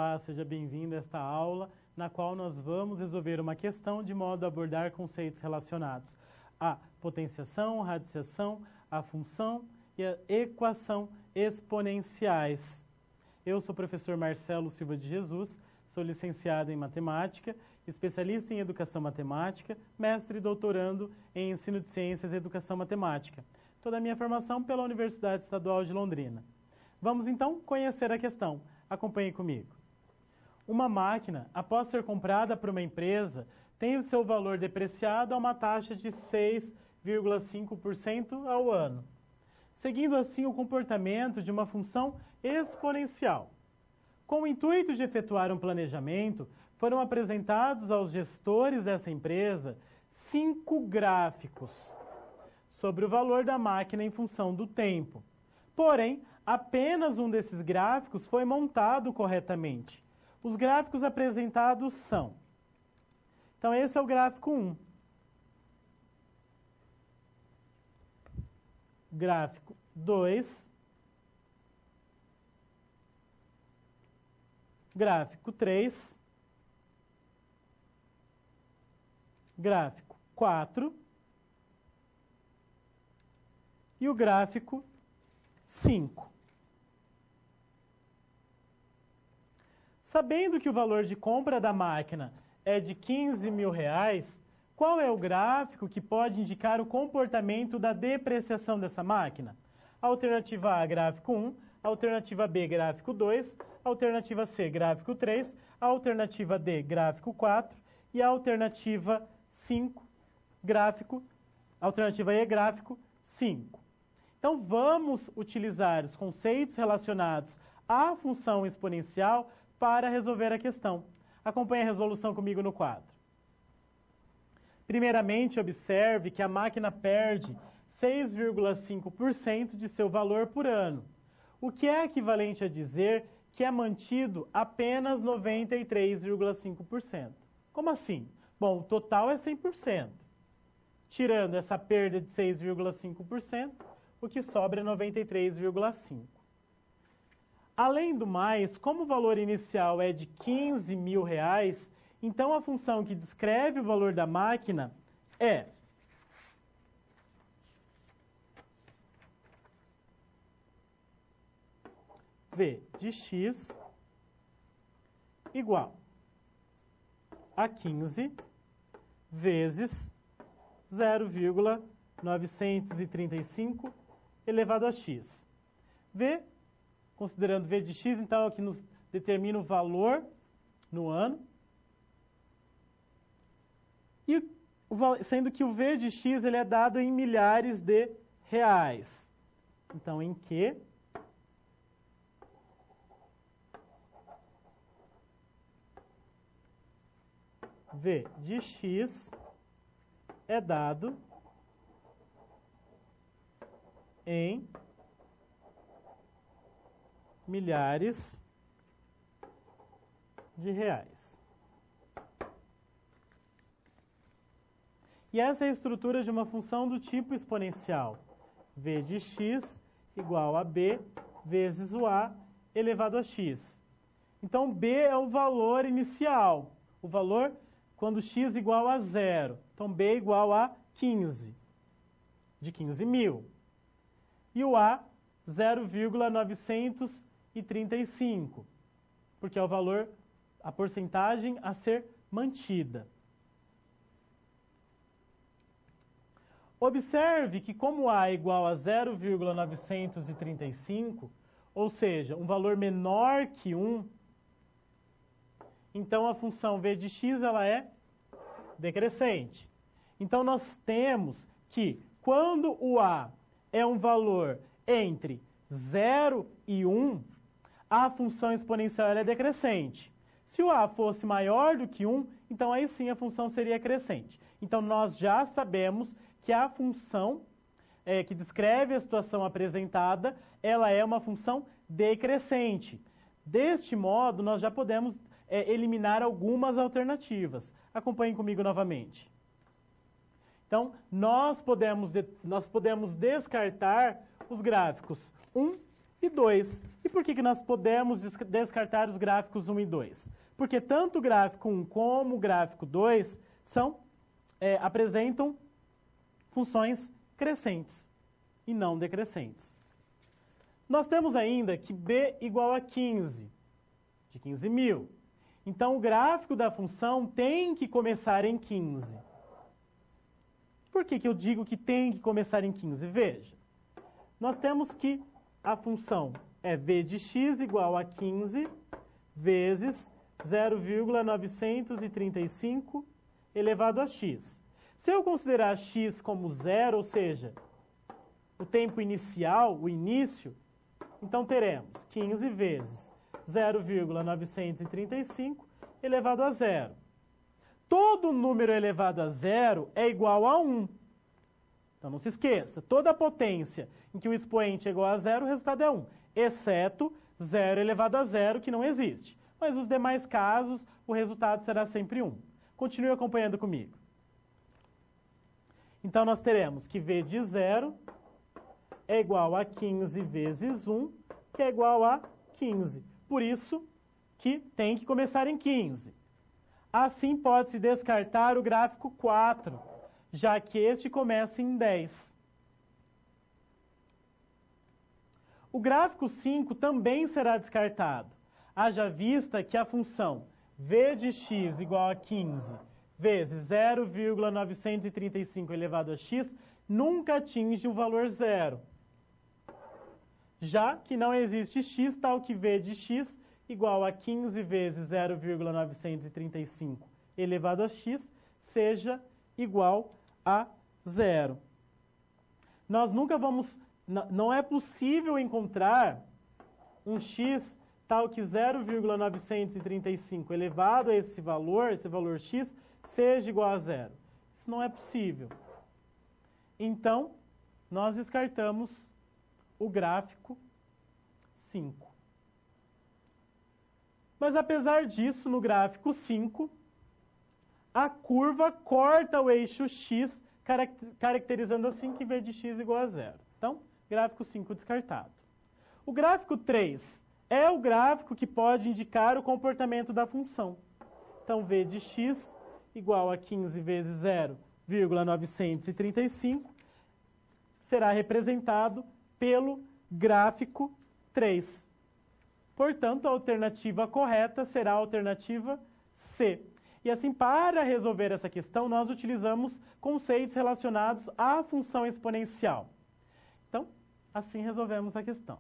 Olá, seja bem-vindo a esta aula, na qual nós vamos resolver uma questão de modo a abordar conceitos relacionados à potenciação, radiciação, à função e à equação exponenciais. Eu sou o professor Marcelo Silva de Jesus, sou licenciado em Matemática, especialista em Educação Matemática, mestre e doutorando em Ensino de Ciências e Educação Matemática. Toda a minha formação pela Universidade Estadual de Londrina. Vamos então conhecer a questão. Acompanhe comigo. Uma máquina, após ser comprada por uma empresa, tem o seu valor depreciado a uma taxa de 6,5% ao ano, seguindo assim o comportamento de uma função exponencial. Com o intuito de efetuar um planejamento, foram apresentados aos gestores dessa empresa 5 gráficos sobre o valor da máquina em função do tempo. Porém, apenas um desses gráficos foi montado corretamente. Os gráficos apresentados são... Então, esse é o gráfico 1. Gráfico 2. Gráfico 3. Gráfico 4. E o gráfico 5. Sabendo que o valor de compra da máquina é de R$15.000, qual é o gráfico que pode indicar o comportamento da depreciação dessa máquina? Alternativa A, gráfico 1, alternativa B, gráfico 2, alternativa C, gráfico 3, alternativa D, gráfico 4 e a alternativa 5, alternativa E, gráfico 5. Então, vamos utilizar os conceitos relacionados à função exponencial para resolver a questão. Acompanhe a resolução comigo no quadro. Primeiramente, observe que a máquina perde 6,5% de seu valor por ano, o que é equivalente a dizer que é mantido apenas 93,5%. Como assim? Bom, o total é 100%. Tirando essa perda de 6,5%, o que sobra é 93,5%. Além do mais, como o valor inicial é de R$15.000, então a função que descreve o valor da máquina é V de x igual a 15 vezes 0,935 elevado a x. V, considerando V de x, então é o que nos determina o valor no ano. E sendo que o V de x ele é dado em milhares de reais. Então, em que V de x é dado em milhares de reais. E essa é a estrutura de uma função do tipo exponencial. V de x igual a b vezes o a elevado a x. Então, b é o valor inicial, o valor quando x igual a 0. Então, b igual a 15, de 15.000. E o a, 0,935, porque é o valor, a porcentagem a ser mantida. Observe que como A é igual a 0,935, ou seja, um valor menor que 1, então a função v de x ela é decrescente. Então nós temos que quando o A é um valor entre 0 e 1, a função exponencial ela é decrescente. Se o A fosse maior do que 1, então aí sim a função seria crescente. Então nós já sabemos que a função que descreve a situação apresentada, ela é uma função decrescente. Deste modo, nós já podemos eliminar algumas alternativas. Acompanhem comigo novamente. Então, nós podemos descartar os gráficos 1 e 2. E por que nós podemos descartar os gráficos 1 e 2? Porque tanto o gráfico 1 como o gráfico 2 apresentam funções crescentes e não decrescentes. Nós temos ainda que b igual a 15, de 15.000. Então, o gráfico da função tem que começar em 15. Por que eu digo que tem que começar em 15? Veja, nós temos que a função é v de x igual a 15 vezes 0,935 elevado a x. Se eu considerar x como zero, ou seja, o tempo inicial, o início, então teremos 15 vezes 0,935 elevado a zero. Todo número elevado a zero é igual a 1. Então não se esqueça, toda potência em que o expoente é igual a zero, o resultado é 1, exceto 0 elevado a zero, que não existe. Mas nos demais casos, o resultado será sempre 1. Continue acompanhando comigo. Então, nós teremos que v de 0 é igual a 15 vezes 1, que é igual a 15. Por isso que tem que começar em 15. Assim, pode-se descartar o gráfico 4, já que este começa em 10. O gráfico 5 também será descartado, haja vista que a função v de x igual a 15 vezes 0,935 elevado a x nunca atinge o valor zero, já que não existe x, tal que v de x igual a 15 vezes 0,935 elevado a x seja igual a zero. Nós nunca vamos... Não é possível encontrar um x tal que 0,935 elevado a esse valor x, seja igual a zero. Isso não é possível. Então, nós descartamos o gráfico 5. Mas, apesar disso, no gráfico 5, a curva corta o eixo x, caracterizando assim que v de x igual a zero. Então, gráfico 5 descartado. O gráfico 3 é o gráfico que pode indicar o comportamento da função. Então, v de x igual a 15 vezes 0,935 será representado pelo gráfico 3. Portanto, a alternativa correta será a alternativa C. E assim, para resolver essa questão, nós utilizamos conceitos relacionados à função exponencial. Então, assim resolvemos a questão.